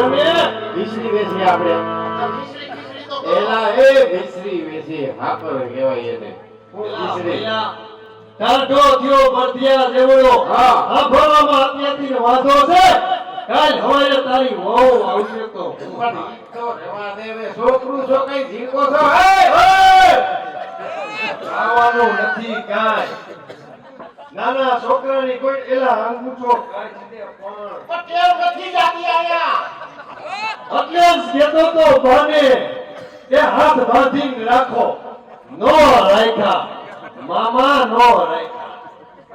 અમે મિશ્રી વેચી આપણે એલા એ મિશ્રી વેચી હાકર કહેવાય એને મિશ્રી ટાઢો થયો બળદિયા જેવડો આંભળવામાં અત્યારથી વાંધો છે કાલ હવારે તારી વહુ આવશે તો પણ ઈ તો રહેવા દે હવે છોકરું છો કઈ જીવો છો આવવાનું નથી કાંઈ નાના છોકરાની કોઈ એલા અંગૂઠો કાઢી દે પણ કેમ નથી જાતી આયા એટલે જ કહેતો તો બને કે હાથ બાંધીને રાખો નો રાખ્યા મામા નો રાખ્યા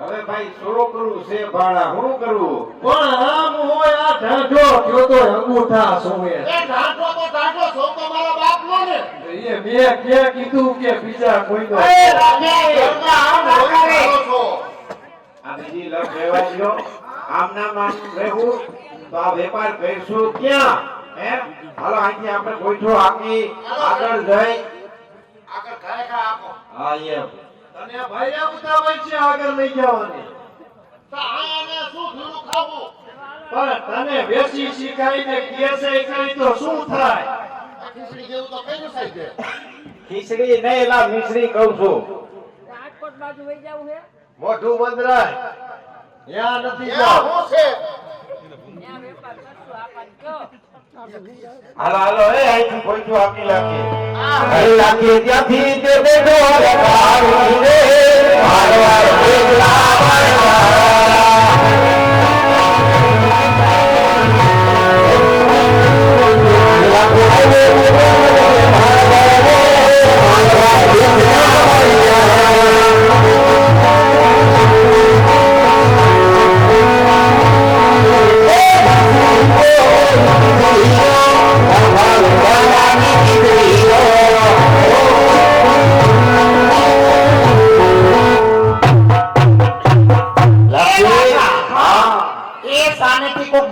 હવે ભાઈ છોકરું છે ભાણા શું કરવું પણ આમ હોય આ ઢાંઢો થયો તો અંગૂઠા સોમે એ ઢાંઢો તો ઢાંઢો છો તો મારો બાપ નો ને એ મેં કે કીધું કે બીજા કોઈ નો એ રાજા ઘરમાં આમ બોલી છો આ બીજી લગ રહેવા દો આમ નામ આમ રહેવું તો આ વેપાર કરશું ક્યાં હે હાલો અહીંથી આપણે ગોઠો આકી આગળ જઈ આગળ ઘરે ઘા આપો હા એમ તને ભાઈ ઉતાવળ છે આગળ લઈ જવાની તો આને શું ભીડું ખાવું પણ તને વેચી શીખાઈને કે છે કઈ તો શું થાય ખીચડી જેવું તો કઈ નસાઈ દે ખીચડી નહીં એલા મિશ્રી કહું છું રાજકોટ બાજુ વઈ જાવું હે મોઢું બંધ રાખ ત્યાં નથી ક્યાં જાવ હું છે ત્યાં વેપાર કરશું આપણને કહો હાલો હાલો એ અહીંથી ગોઠો આપી લાગીએ હરી લાખી ત્યાંથી તે બેઠો રે કાળી રે મારવા એકલા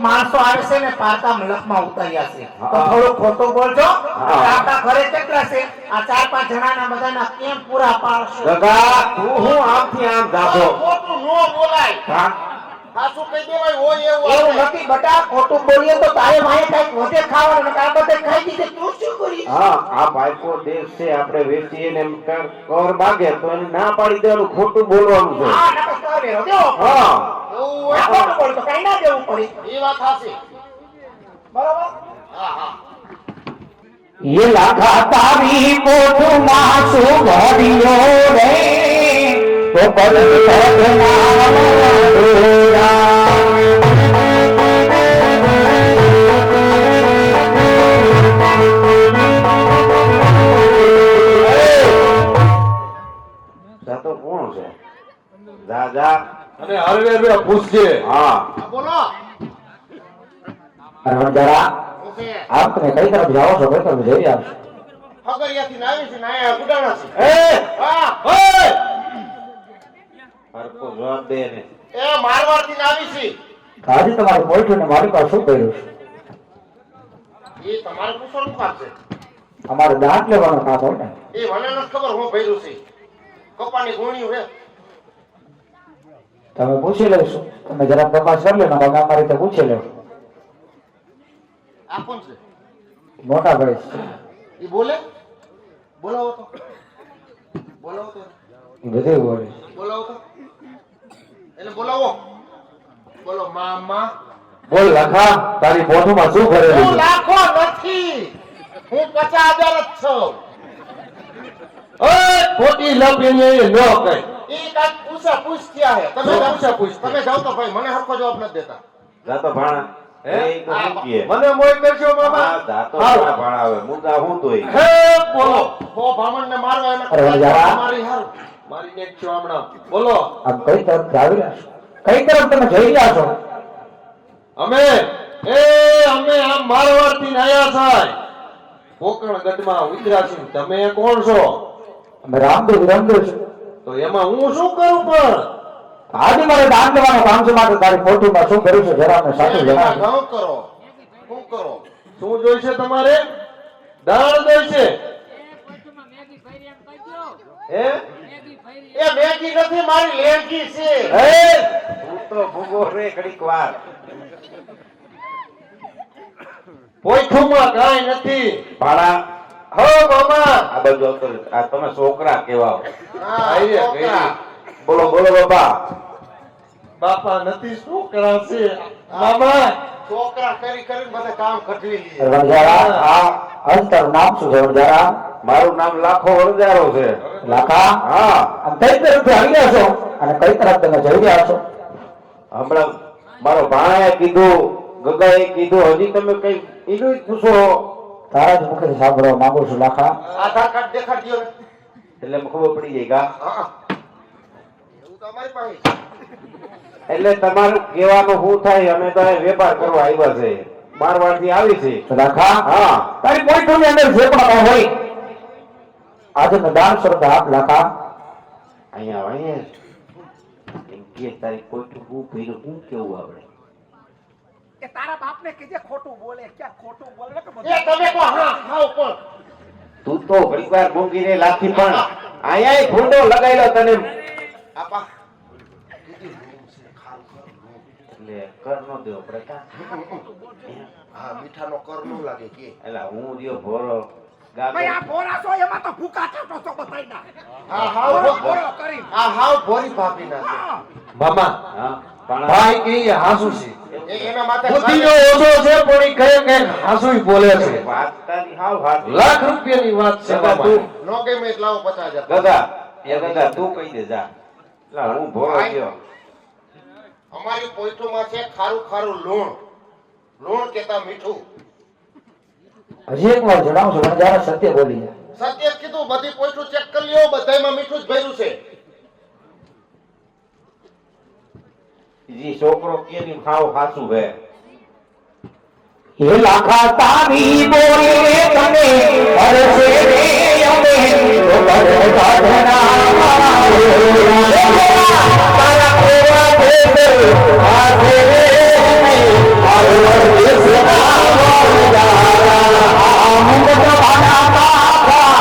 માણસો આવે છે ને પાકા મલકમાં ઉતાર્યા છે તો થોડું ખોટું બોલજો આપણા ઘરે કેટલા છે આ 4-5 જણાના બધાના કેમ પૂરા પાડશો કાકા તું હું આમથી આમ જાતો ખોટું નો બોલાય સાચું કહી દેવાય હોય એવું નથી બટા ખોટું બોલીએ તો તારે ભાઈ કઈક વધે ખાવાનું ને આ બધે ખાઈ દીધે તું શું કરી હા આ ભાઈકો દેશ છે આપણે વેચીએ ને એમ કર માગે તો એને ના પાડી દેવાનું ખોટું બોલવાનું છે હા નકર કરે દેવો હા એવું ખોટું બોલ તો કઈ ના દેવું પડે એ વાત સાચી બરાબર હા હા એ લાખા તારી કોઠમાં શું ઘડિયો રે તો પરત સદના જાતો કોણ છે દાદા અને હરવે હરવે પૂછજે હા બોલો જરા ઓકે આપ તમે કઈ તરફ જાઓ છો કઈ તરફ જઈ રહ્યા છો ફગરિયાથી નાવી છે નાયા ગુડાણા છે એ હા હરકો જવાબ દે ને એ મારવાડથી નાવી છે આજે તમારે પોઈઠું ને મારી પાસે શું કર્યું છે એ તમારે પૂછવાનું કામ છે અમારે દાંત લેવાનું કામ હોય ને એ મને નથી ખબર હું ભર્યું છે કપાની ગુણ્યું હે તમે પૂછી લઈશું તમે જરા તપાસ કરી લો ને અમે અમારી રીતે પૂછી લેવું આ કોણ છે મોટા ભાઈ છે. એ બોલે બોલાવો તો બોલાવો તો એ બધું બોલે બોલાવો તો એને બોલાવો બોલો મામા બોલ લખા તારી પોઠુમાં શું કરેલું હું છે લાખો નથી હું 50,000 જ છું ખોટી લપીને ન કઈ એ કાક પૂછા પૂછ થયા હે તમે જાઓ પૂછા પૂછ તમે જાઓ તો ભાઈ મને હરખો જવાબ નથી દેતા જાતો ભાણા એ તો શું કહે મને મોય કરશો મામા હા જાતો હાલો. ભાણા આવે મુદ્દા હું તોય હે બોલો હો ભામણ ને મારવા એને અરે યાર. મારી હારું મારી નેક છો હમણાં બોલો આમ કઈ તરફ જાવી રહ્યા છો કઈ તરફ તમે જઈ રહ્યા છો અમે આમ મારવાડથી આયા થાય કોકણ ગઢમાં ઉતર્યા છીએ તમે કોણ છો અમે રામદેવ વિરમદેવ છે તો એમાં હું શું કરું પણ આજે મારે દાન દેવાનું કામ છે માટે તારી પોઠુમાં શું કર્યું છે જરા અમને સાચું જણાવો ઘઉં કરો શું કરો શું જોઈશે તમારે દાળ જોઈશે કોચમાં મેગી ફરી એમ કહેજો હે મેગી ફરી એ મેગી નથી મારી લેંગી છે હે તું તો ભૂગો રે ઘડીક વાર પોઈઠુંમાં કાંઈ નથી. ભાડા હો મામા આ બધું આવતો રહે. આ તમે છોકરા કેવા આઈએ ગઈ. બોલો બોલો બાપા. બાપા નથી છોકરા છે મામા. છોકરા કરી કરીને બધા કામ કઢવી લે. વણજારા હા અંતર નામ શું છે વણજારા? મારું નામ લાખો વરજારો છે. લાખા હા આમ કઈ તરફથી આવી રહ્યા છો અને કઈ તરફ તમે જઈ રહ્યા છો? હમણાં મારો ભાણાએ કીધું, ગગાએ કીધું, હજી તમે કઈ એનું જ પૂછો તારા જ મુખેથી સાંભળવા માંગુ છું લાખા. આધાર કાર્ડ દેખાડજો ને. એટલે મને ખબર પડી જાય ગા. હા એવું તો અમારી પાસે એટલે તમારું કહેવાનું શું થાય, અમે તો અહીં વેપાર કરવા આવ્યા છે, મારવાડ થી આવી છે. તો લાખા હા તારી પોઈઠુંની અંદર જે પણ કાંઈ હોય આજે મેદાન સ્વરૂપે આપ લાખા. અહીંયા અહીંયા એમ કે તારી કોઈ હું ભર્યું હું કેવું આવડે. એ તારા બાપને કીજે ખોટું બોલે, ક્યાં ખોટું બોલે કે બધું. એ તમે કો હા ખાઓ કોણ. તું તો ઘણી વાર મૂંગી રે લાથી પણ અહીંયા ભૂંડો લગાડ્યો તને. આપા એટલે કર નો દેવો પડે કા. હા મીઠાનો કર નો લાગે કે. એટલે હું રહ્યો ભોરો ભાઈ આ ભોરા છો એમાં તો ભૂકા કાટો છો બતાઈ ના. હા હાવ ભોરો કરી. આ હાવ ભોરી ભાભી ના છે. મામા હા પણ ભાઈ કે હાસુ છે. એના માથે બુદ્ધિનો ઓછો છે પણ ઈ કહે કે હાસુય બોલે છે. વાત તારી હાવ હાથ. લાખ રૂપિયાની વાત છે ગગા મામા. તું નો ગમે એટલે લાવો 50,000. ગગા એ ગગા તું કહી દે જા. એટલે હું ભોરો ગયો. અમારી પોઈઠુમાં છે ખારું ખારું લૂણ. લૂણ કેતા મીઠું. હજી એક વાર જણાવશો વણજારા? સત્ય બોલી જાય. સત્ય કીધું બધી પોઈઠું ચેક કરી લ્યો, બધાયમાં મીઠું જ ભર્યું છે. જી છોકરો કેની ખાવ ખાસું હે. હે લાખા તારી બોલી રે તને હરસે રે અમે તો કરે સાધના તારા કોવા ભેદ આધે રે અમે આલવર દેશના વરદારા મુંડ બાના બાપા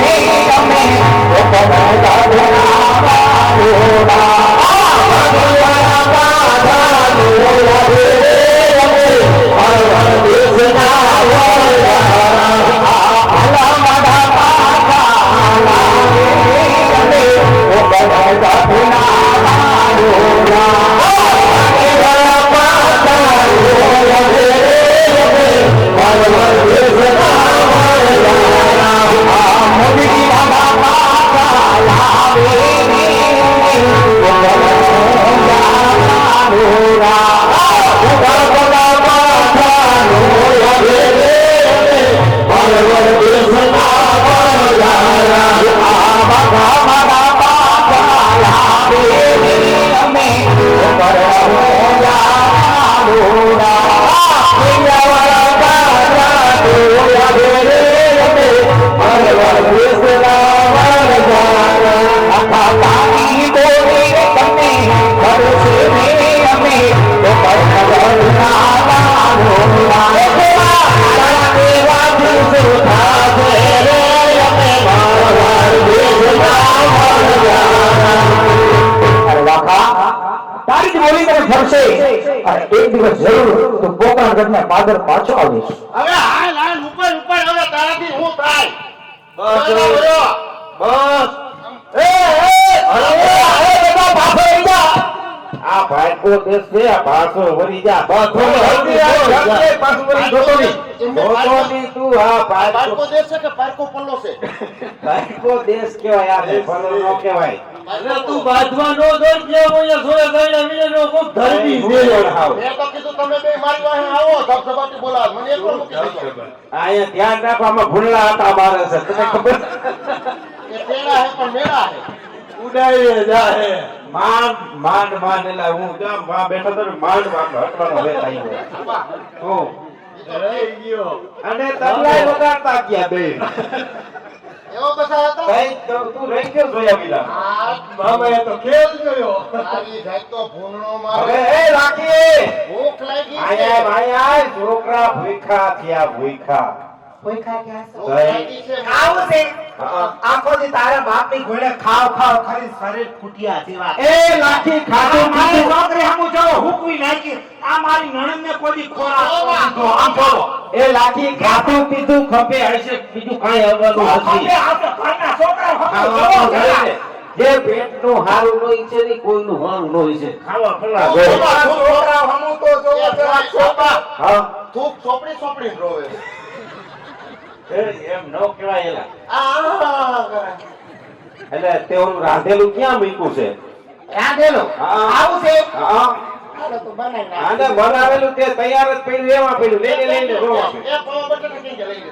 રે અમે તો કરે સાધના વારોડા ભગવાના બાધા લોલા રે એક દિવસ જરૂર તો પોકરણગઢના પાદર પાછો આવીશ. હવે હાલ હાલ ઉપર ઉપર હવે તારાથી હું થાય. બસ બસ. અરે બધા પાછો આવી જા. આ ભાઈકો દેશ છે, આ ભાષો વરી જા. પાછું વળી જોતો નહીં. જોતોની તું આ પારકો ભાઈકો દેશ છે કે પારકો પલ્લો છે? ભાઈકો દેશ કહેવાય, આ દેશનો નો કહેવાય. એટલે તું બાંધવા નો દોડ કે અહીંયા સોળે ગાયના વીણેનો કોક ધરતી છે. મેં તો કીધું તમે બે મારી વાહે આવો ધબધબાટી બોલાવો. મને એક વાર મૂકી દેજો. અહીંયા ધ્યાન રાખવામાં ભૂંડલા હતા મારે છે, તને ખબર? એ તેડા હે પણ મેળા હે. ઉડાઈએ જાહે. માંડ માંડ માંડ એટલે હું ત્યાં વા બેઠો તો માંડ માંડ હટવાનો વેત આવ્યો. હું રહી ગયો. અને તબલાય વગાડતા ગયા બે. એવો બધા હતા. કઈ તો તું રહી ગયો જોયા વિના. આ મામાએ તો ખેલ જોયો. મારી જાત તો ભૂંડણો હવે મારે. એ રાખી ભૂખ લાગી છે. આયા ભાઈ છોકરા ભૂખા થયા ભૂખા. કોઈ ખાય ક્યાં છે? ભાઈ. ખાવું છે હા. આખો દી તારા બાપની ઘોડે ખાવ ખાવ ખરી શરીર ફૂટ્યા જેવા એ લાઠી આ ખાધું મારી પીધું. છોકરી હમું જો હુકવી નાખી આ મારી નણંદને કોઈ દી ખોરાક ન દીધો. આમ જોવો. એ લાઠી ખાધું પીધું ખપે હશે બીજું કાંઈ આવવાનું નથી. ખપે આપણે ઘરના છોકરા હમું ખાવા જોવો તો જરા. ઘરે. જે પેટનું હારું ન ઈચ્છે નહીં કોઈનું હારું ન ઈચ્છે. ખાવા પેલા ઘરે. આ છોકરા હમું તો જોવો જરા છોકરા. હા તું ચોપડી ચોપડી રોવે એમ ન કહેવાય એલા. આ એટલે તે ઓલું રાંધેલું ક્યાં મૂક્યું છે? રાંધેલો હા. આવું છે હા હાલો તો બનાવી નાખ. આને બનાવેલું તે તૈયાર જ પડ્યું એમાં પડ્યું લઈને લઈને જોવા. એ પાવા બટાકા કઈ લઈ લે